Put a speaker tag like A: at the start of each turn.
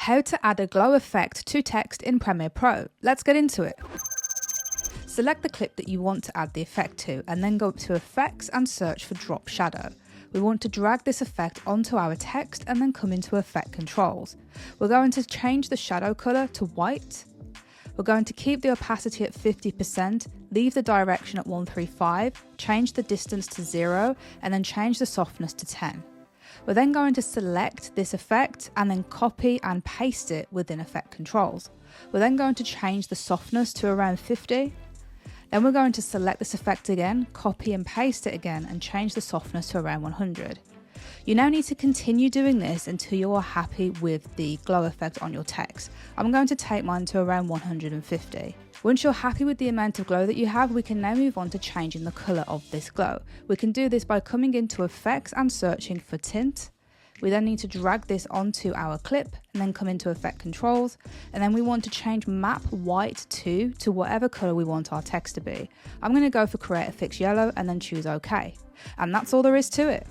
A: How to add a glow effect to text in Premiere Pro. Let's get into it. Select the clip that you want to add the effect to and then go up to Effects and search for Drop Shadow. We want to drag this effect onto our text and then come into Effect Controls. We're going to change the shadow color to white. We're going to keep the opacity at 50%, leave the direction at 135, change the distance to 0, and then change the softness to 10. We're then going to select this effect and then copy and paste it within Effect Controls. We're then going to change the softness to around 50. Then we're going to select this effect again, copy and paste it again, and change the softness to around 100. You now need to continue doing this until you are happy with the glow effect on your text. I'm going to take mine to around 150. Once you're happy with the amount of glow that you have, we can now move on to changing the colour of this glow. We can do this by coming into Effects and searching for Tint. We then need to drag this onto our clip and then come into Effect Controls, and then we want to change Map White to whatever colour we want our text to be. I'm going to go for Create a Fix Yellow and then choose OK. And that's all there is to it.